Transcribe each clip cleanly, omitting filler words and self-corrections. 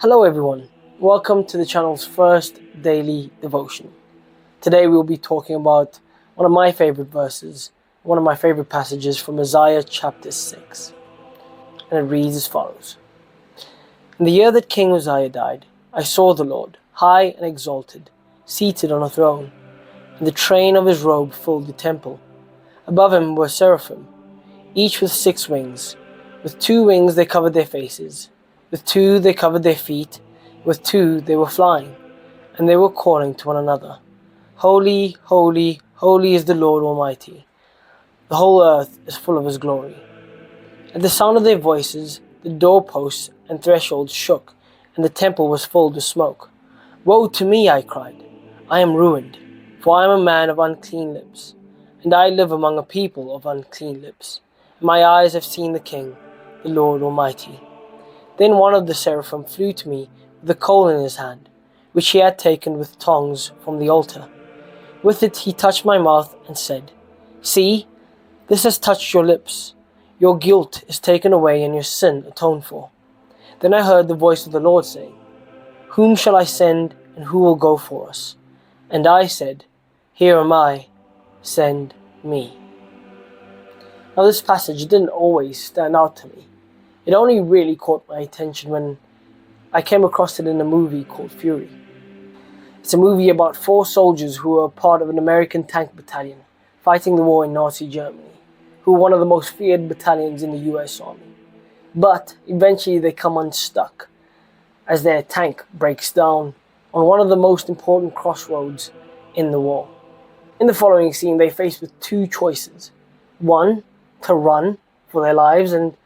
Hello everyone, welcome to the channel's first daily devotion. Today we'll be talking about one of my favorite verses, one of my favorite passages from Isaiah chapter 6. And it reads as follows. In the year that King Uzziah died, I saw the Lord, high and exalted, seated on a throne, and the train of his robe filled the temple. Above him were seraphim, each with 6 wings. With 2 wings they covered their faces. With 2 they covered their feet, with 2 they were flying, and they were calling to one another, Holy, holy, holy is the Lord Almighty. The whole earth is full of his glory. At the sound of their voices, the doorposts and thresholds shook, and the temple was filled with smoke. Woe to me, I cried. I am ruined, for I am a man of unclean lips, and I live among a people of unclean lips. And my eyes have seen the King, the Lord Almighty. Then one of the seraphim flew to me with a coal in his hand, which he had taken with tongs from the altar. With it he touched my mouth and said, See, this has touched your lips. Your guilt is taken away and your sin atoned for. Then I heard the voice of the Lord saying, Whom shall I send and who will go for us? And I said, Here am I, send me. Now this passage didn't always stand out to me. It only really caught my attention when I came across it in a movie called Fury. It's a movie about 4 soldiers who were part of an American tank battalion fighting the war in Nazi Germany, who were one of the most feared battalions in the US Army. But eventually they come unstuck as their tank breaks down on one of the most important crossroads in the war. In the following scene, they face with 2 choices. One, to run for their lives, and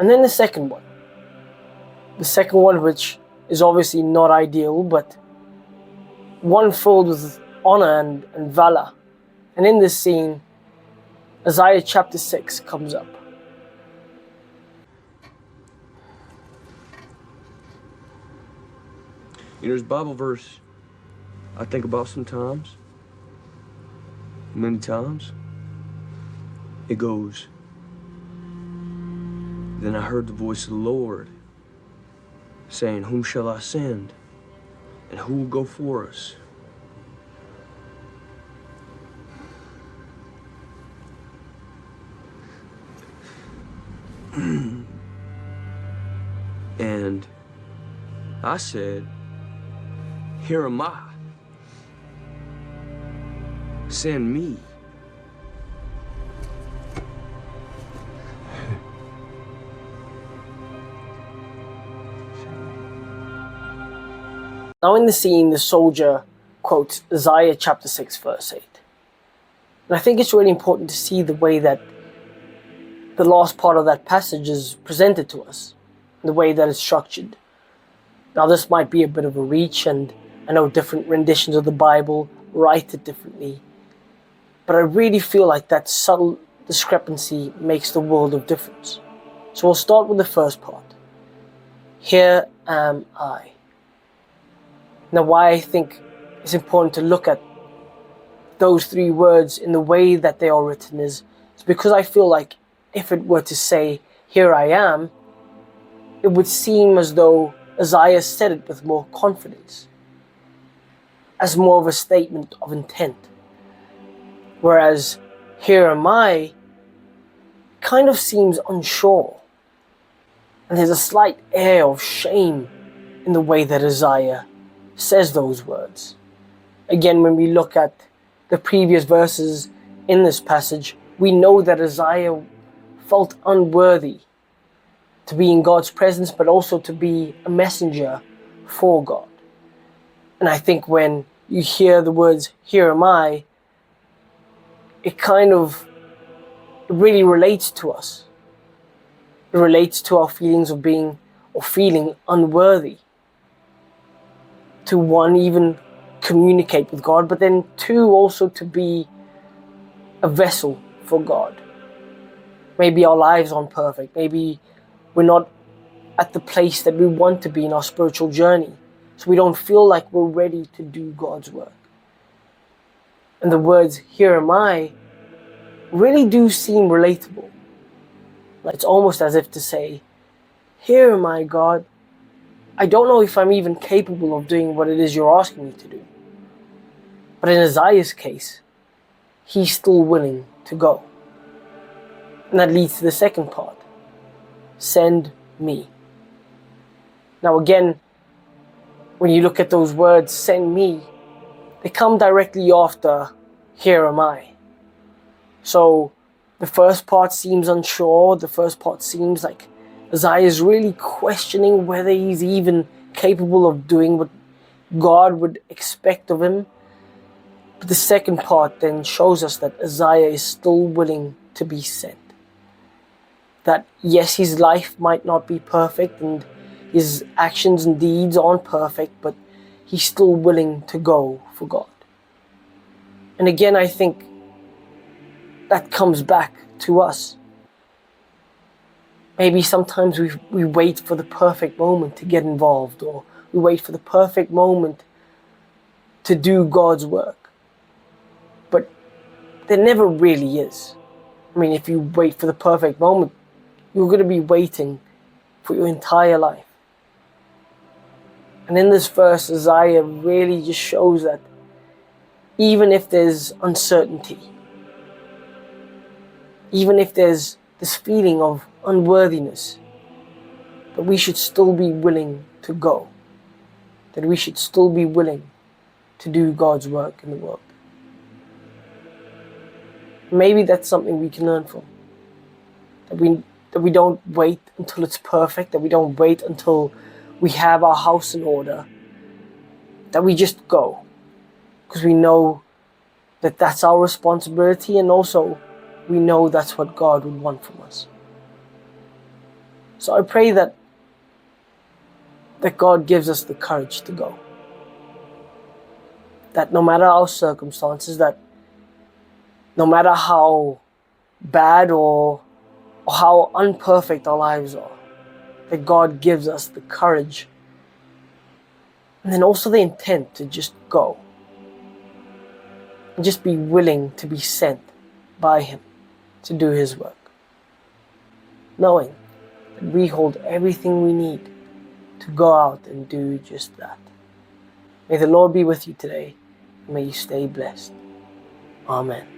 then the second one. The second one, which is obviously not ideal, but one filled with honor and valor. And in this scene, Isaiah chapter 6 comes up. There's a Bible verse I think about sometimes, many times. It goes, Then I heard the voice of the Lord saying, Whom shall I send? And who will go for us? And I said, Here am I. Send me. Now in the scene, the soldier quotes Isaiah chapter 6 verse 8. And I think it's really important to see the way that the last part of that passage is presented to us, the way that it's structured. Now this might be a bit of a reach, and I know different renditions of the Bible write it differently, but I really feel like that subtle discrepancy makes the world of difference. So we'll start with the first part. Here am I. Now why I think it's important to look at those 3 words in the way that they are written is because I feel like if it were to say, Here I am, it would seem as though Isaiah said it with more confidence, as more of a statement of intent. Whereas, Here am I kind of seems unsure. And there's a slight air of shame in the way that Isaiah says those words. Again, when we look at the previous verses in this passage, we know that Isaiah felt unworthy to be in God's presence, but also to be a messenger for God. And I think when you hear the words, Here am I, it kind of really relates to us. It relates to our feelings of being or feeling unworthy to, 1, even communicate with God, but then 2, also to be a vessel for God. Maybe our lives aren't perfect. Maybe we're not at the place that we want to be in our spiritual journey. So we don't feel like we're ready to do God's work. And the words, Here am I, really do seem relatable. It's almost as if to say, Here am I, God. I don't know if I'm even capable of doing what it is you're asking me to do. But in Isaiah's case, he's still willing to go. And that leads to the second part. Send me. Now again, when you look at those words, send me, they come directly after, here am I. So the first part seems unsure. The first part seems like Isaiah is really questioning whether he's even capable of doing what God would expect of him. But the second part then shows us that Isaiah is still willing to be sent. That yes, his life might not be perfect and his actions and deeds aren't perfect, but he's still willing to go for God. And again, I think that comes back to us. Maybe sometimes we wait for the perfect moment to get involved, or we wait for the perfect moment to do God's work. But there never really is. I mean, if you wait for the perfect moment, you're going to be waiting for your entire life. And in this verse, Isaiah really just shows that even if there's uncertainty, even if there's this feeling of unworthiness, that we should still be willing to go, that we should still be willing to do God's work in the world. Maybe that's something we can learn from, that we don't wait until it's perfect, that we don't wait until we have our house in order, that we just go, because we know that that's our responsibility, and also we know that's what God would want from us. So I pray that God gives us the courage to go. That no matter our circumstances, that no matter how bad or how unperfect our lives are, that God gives us the courage and then also the intent to just go and just be willing to be sent by Him to do His work, knowing that we hold everything we need to go out and do just that. May the Lord be with you today, and may you stay blessed. Amen.